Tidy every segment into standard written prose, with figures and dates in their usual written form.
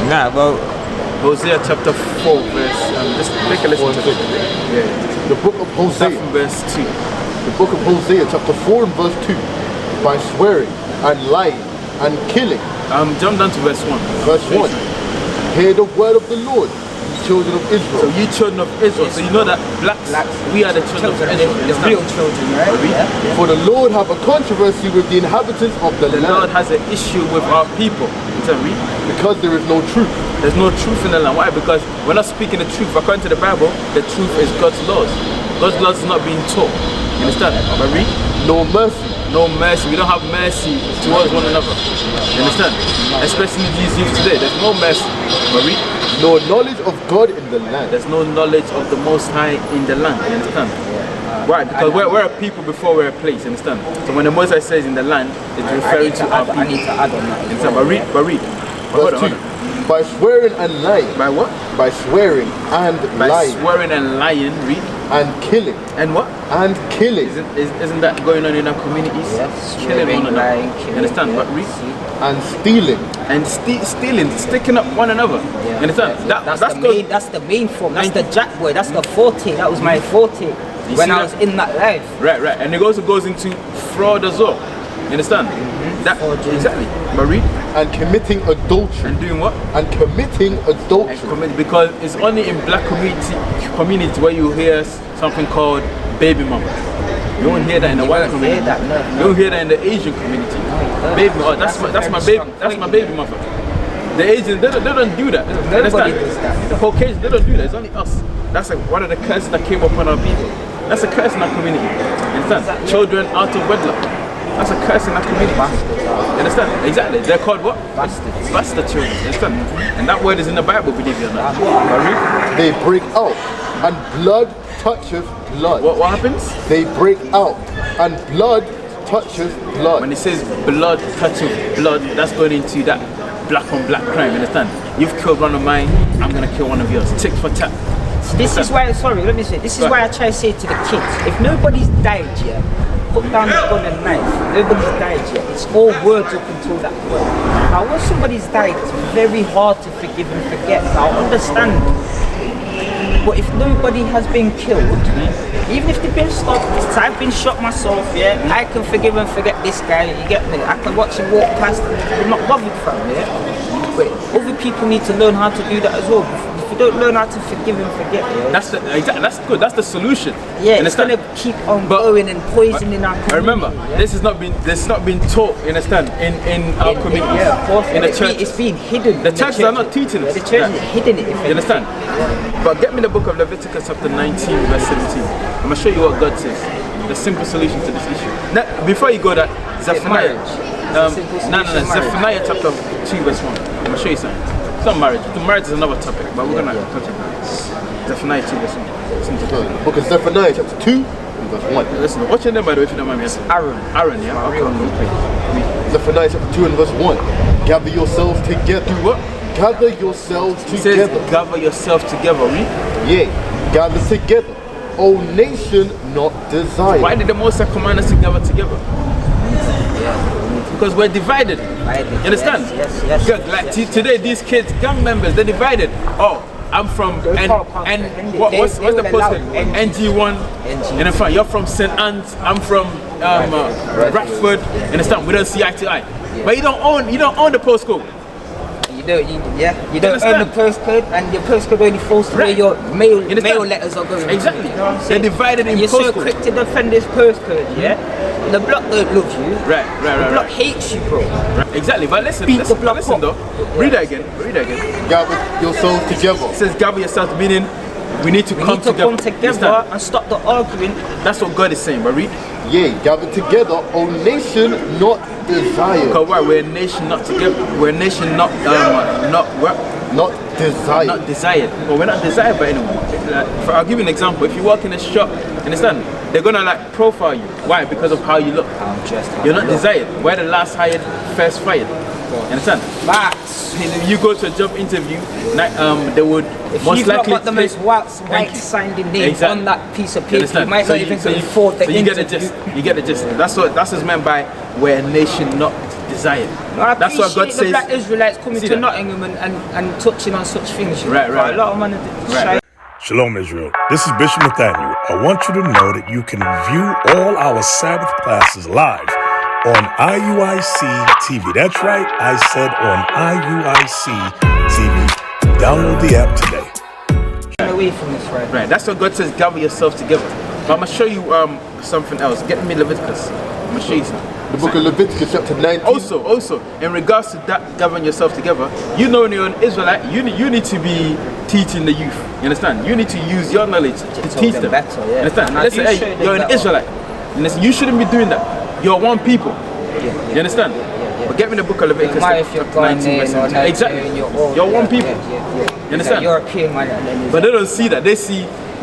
Nah, well, Hosea chapter 4 verse, just take a listen to it. Yeah. The book of Hosea. Start from verse 2. The book of Hosea, chapter 4 and verse 2. By swearing and lying and killing. Jump down to verse 1. Verse 1. Hear the word of the Lord, ye children of Israel. So you children of Israel. So you know that blacks, we are the children of Israel. the real children, right? Yeah. For the Lord have a controversy with the inhabitants of the The land. Lord has an issue with our people. Read. Because there is no truth. There's no truth in the land. Why? Because we're not speaking the truth. According to the Bible, the truth is God's laws. God's laws is not being taught. You understand? But read. No mercy. No mercy. We don't have mercy towards one another. You understand? Especially these youth today. There's no mercy. But read. No knowledge of God in the land. There's no knowledge of the Most High in the land. You understand? Why? Because we're a people before we're a place. You understand? So when the Most High says in the land, it's referring to our people. I need to add on that. You understand? But read. Verse 2. By swearing and lying. By what? By swearing and By lying. swearing and lying. Read. And killing. And what? And killing. Isn't that going on in our communities? Yes. Killing one another. Lying, You understand? But read. And stealing. And stealing, sticking up one another. Yeah. You understand? That's the main form. That's the jack boy. That's the forte. That was my forte when I was in that life. Right. And it also goes into fraud as well. You understand? That exactly. But read. And committing adultery. And doing what? And committing adultery. Because it's only in black community where you hear something called baby mama. You won't hear that in the white community. You won't hear that in the Asian community. Baby, that's my baby mother. The Asians, they don't do that. Nobody does that. The Caucasians, they don't do that. It's only us. That's like one of the curses that came upon our people. That's a curse in our community. You understand? Children out of wedlock. That's a curse in our community. You understand? Exactly. They're called what? Bastards. Bastard children. You understand? And that word is in the Bible, believe it or not. They break out, and blood toucheth blood. What happens? They break out, and blood toucheth blood. When it says blood touching blood, that's going into that black on black crime. You understand? You've killed one of mine, I'm gonna kill one of yours. Tick for tat. This is why, sorry, let me say, this is why I try to say to the kids, if nobody's died yet, put down the gun and knife. Nobody's died yet. It's all words up until that point. Now, when somebody's died, it's very hard to forgive and forget. Now, I understand. But if nobody has been killed, even if they've been stopped, I've been shot myself, yeah, I can forgive and forget this guy, you get me? I can watch him walk past and I'm not bothered from it. But other people need to learn how to do that as well. If you don't learn how to forgive and forget, yeah, that's good. That's the solution. Yeah, it's gonna keep on going and poisoning our community. I remember, yeah? this is not being taught. You understand? In our community, yeah, of course. In the church, it's being hidden. The churches are not teaching us. The church is hidden it. You understand? Yeah. But get me the book of Leviticus chapter 19 verse 17. I'm gonna show you what God says. The simple solution to this issue. Now, before you go that, Zephaniah. Zephaniah chapter 2 verse 1. I'm gonna show you something. It's not marriage. The marriage is another topic, but we're gonna touch it now. Zephaniah 2 verse 1. Listen to The book of Zephaniah chapter 2 verse 1. Listen, what's your name by the way if you don't mind me asking? Aaron, yeah? Okay. Zephaniah chapter 2 and verse 1. Gather yourselves together. Do what? Gather yourselves It together. says, gather yourself together, read. Yea, gather together, O nation not desired. Why did the Most High command us to gather together? Because we're divided. You understand? Yes. Like today, these kids, gang members, they're divided. Oh, I'm from what's the postcode? NG1. In front, you're from St. Anne's. I'm from Bradford. You understand? We don't see eye to eye. But you don't own the postcode. You don't own the postcode, and your postcode only falls to where your mail letters are going. Exactly. You know what I'm saying? They're divided in you're postcode. You're so quick to defend this postcode, yeah? The block don't love you. Right. The block hates you, bro. Right. Exactly. But listen though. Read that again. Gather yourselves together. It says gather yourselves, meaning we need to come together and stop the arguing. That's what God is saying. But read. Yea, gather together, O nation not desired. Because why? We're a nation not together. We're a nation not desired. Not desired. Well, we're not desired by anyone. I'll give you an example. If you work in a shop, understand? They're gonna like profile you. Why? Because of how you look. You're not desired. We're the last hired, first fired. You understand? Facts. If you go to a job interview, they would most you've likely not got the most white signed name on that piece of paper, you might not even afford the interview. You get the gist. That's what's meant by we're a nation not desired. I That's what God appreciate the says. black Israelites coming See to that? Nottingham and touching on such things. You know? Right, right. But a lot of man Right. Shalom, Israel. This is Bishop Nathaniel. I want you to know that you can view all our Sabbath classes live on IUIC TV. That's right, I said on IUIC TV. Download the app today. away from this, right? Right, that's what God says, gather yourself together. But I'm going to show you something else. Get me Leviticus. I'm going to show you something. The book of Leviticus chapter 19. Also, in regards to that, gathering yourself together, you know when you're an Israelite, you need to be teaching the youth. You understand? You need to use your knowledge to teach them. Better, yeah. You understand? Listen, hey, you're an Israelite. And listen, you shouldn't be doing that. You're one people. Yeah. You understand? But get me the book of Leviticus. If you're 19 verse 17. Exactly. You're one people. You understand? European man. But they don't see that. They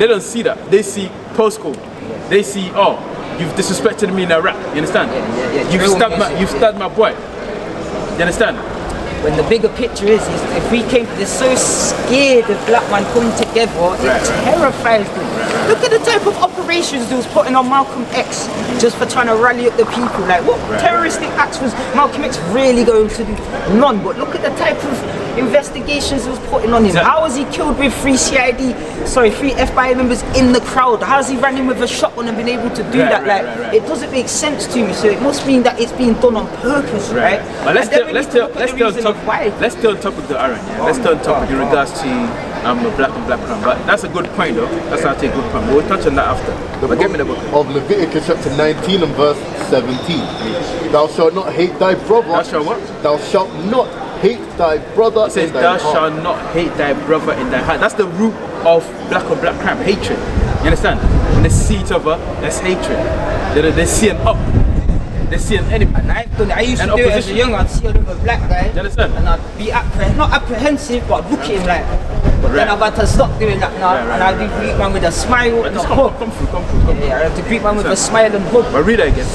don't see that. They see postcode. They see, oh, you've disrespected me in a rap. You understand? You've stabbed my boy. You understand? When the bigger picture is if we came, they're so scared of black man coming together, it terrifies them. Look at the type of operations they was putting on Malcolm X just for trying to rally up the people. Like, what terroristic acts was Malcolm X really going to do? None. But look at the type of investigations he was putting on him. How was he killed with three FBI members in the crowd? How has he ran in with a shotgun and been able to do that? It doesn't make sense to me. So it must mean that it's being done on purpose, right? But let's stay on topic the Aaron. Yeah? Let's stay on topic in regards to black and black crime. But that's a good point, though. That's actually a good point. We'll touch on that after. But get me the book of Leviticus chapter 19 and verse 17. Thou shalt not hate thy brother. Thou shalt what? Thou shalt not hate thy brother. It says, thou shalt not hate thy brother in thy heart. That's the root of black on black crime, hatred. You understand? When they see each other, that's hatred. They see an up. They see an enemy. And I used to do it as a young. I'd see another black guy. You understand? And I'd be not apprehensive, but I'd look at him like. But then I've had to stop doing that now. And I'd greet man with a smile and a hug. Come through. Yeah, I have to greet man with a smile and hug. But read it again.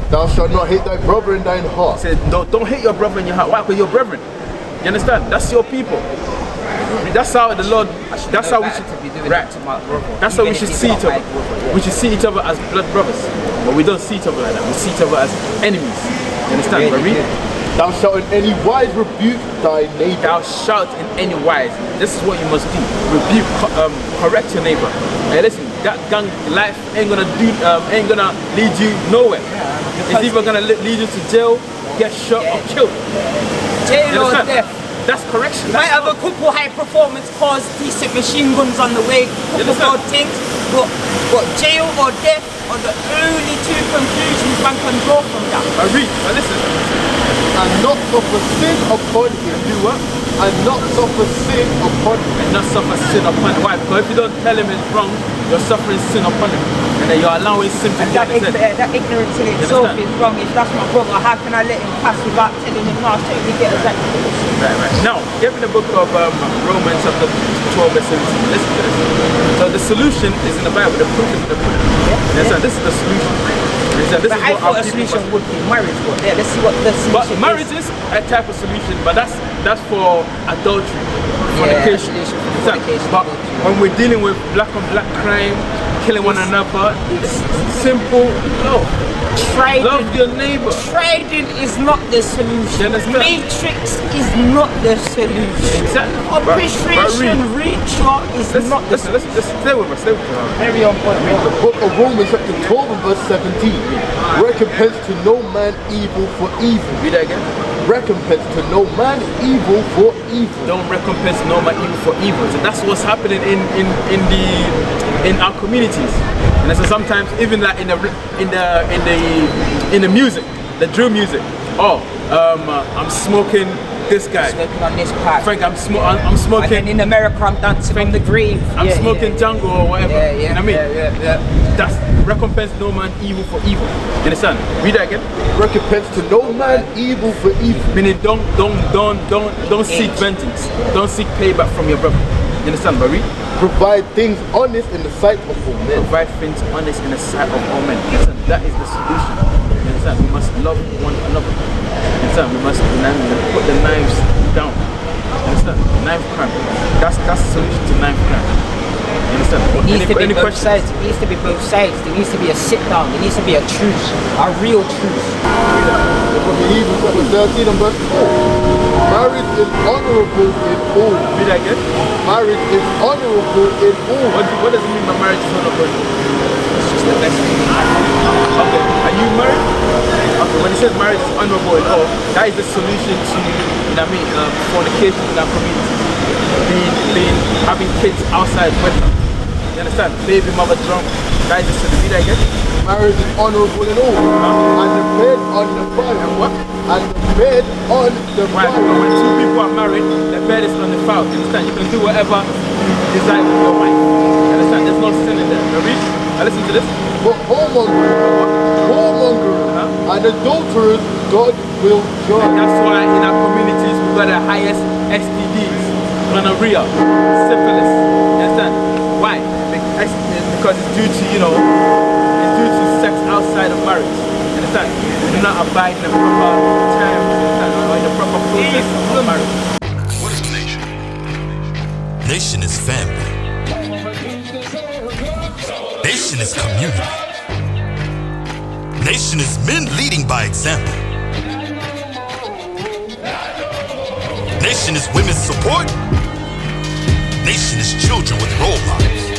Thou shalt not hate thy brother in thine heart. It says, don't hate your brother in your heart. Why? Because your brethren. You understand? That's your people. That's how the Lord. That's how we should be doing. Right. That's how we should see each other. We should see each other as blood brothers. But we don't see each other like that. We see each other as enemies. You understand? But read. Thou shalt in any wise rebuke thy neighbor. Thou shalt in any wise. This is what you must do. Rebuke, correct your neighbor. Hey, listen, that gang life ain't gonna lead you nowhere. It's either gonna lead you to jail, get shot, or killed. Jail or death. That's correction. You might have a couple high performance cars, decent machine guns on the way, couple good things, but jail or death are the only two conclusions one can draw from that. I read. Now listen. And not suffer sin upon him. Do what? And not suffer sin upon him. And not suffer sin upon him. Why? Because if you don't tell him it's wrong, you're suffering sin upon him. And then you're allowing sin to that ignorance in itself is wrong. If that's my brother, how can I let him pass without telling him no? Totally get us that. Right. Now, give me the book of Romans chapter 12 verse 17. Listen to this. So the solution is in the Bible. The proof is in the pudding. So this is the solution. This but is I thought a solution would be marriage, but let's see what the solution is. But marriage is a type of solution, but that's for adultery, fornication. But when we're dealing with black on black crime, killing one another, it's simple love. Love your neighbor. Trading is not the solution. Matrix is not the solution. Exactly. Operation Ritual is not the solution. Let's stay with us. Very on point. The book of Romans chapter 12 and verse 17. Recompense to no man evil for evil. Read that again. Recompense to no man evil for evil. Don't recompense no man evil for evil. So that's what's happening in our communities. And so sometimes even like in the music, the drill music. I'm smoking this guy. Smoking on this part. Frank, I'm smoking. And then in America, I'm dancing on the grave. I'm smoking Django or whatever. You know what I mean? Yeah. That's recompense no man evil for evil. You understand? Read that again. Recompense to no man evil for evil. Meaning don't seek vengeance. Don't seek payback from your brother. You understand, Barry? Provide things honest in the sight of all men. Provide things honest in the sight of all men. Listen, that is the solution. You understand? We must love one another. You understand? We must put the knives down. You understand? Knife crime. That's the solution to knife crime. You understand? It needs to be both sides. It needs to be both sides. There needs to be a sit down. There needs to be a truce. A real truce. the book of Hebrews chapter 13 and verse 4. Marriage is honorable in all. Read that again. Marriage is honorable in all. What does it mean by marriage is honorable? It's just the best thing. Okay, are you married? Okay, when it says marriage is honorable in all, that is the solution to, you know what I mean, fornication in our community. Having kids outside wedlock. You understand? Baby mother drunk. That is the solution. Read that again. Marriage is honorable in all. And the bed on the fire. And what? And the bed on the Right, fire. but when two people are married, the bed is on the foul. You understand? You can do whatever you desire with your wife. You understand? There's no sin in there. Now read. Now listen to this. But whoremongers and adulterers, God will judge. And that's why in our communities we've got the highest STDs, gonorrhea, syphilis. You understand? Why? Because it's due to, you know, it's due to sex outside of marriage. You understand? We do not abide in the proper terms, you understand, or in the proper process of marriage. What is a nation? Nation is family. Nation is community. Nation is men leading by example. Nation is women's support. Nation is children with role models.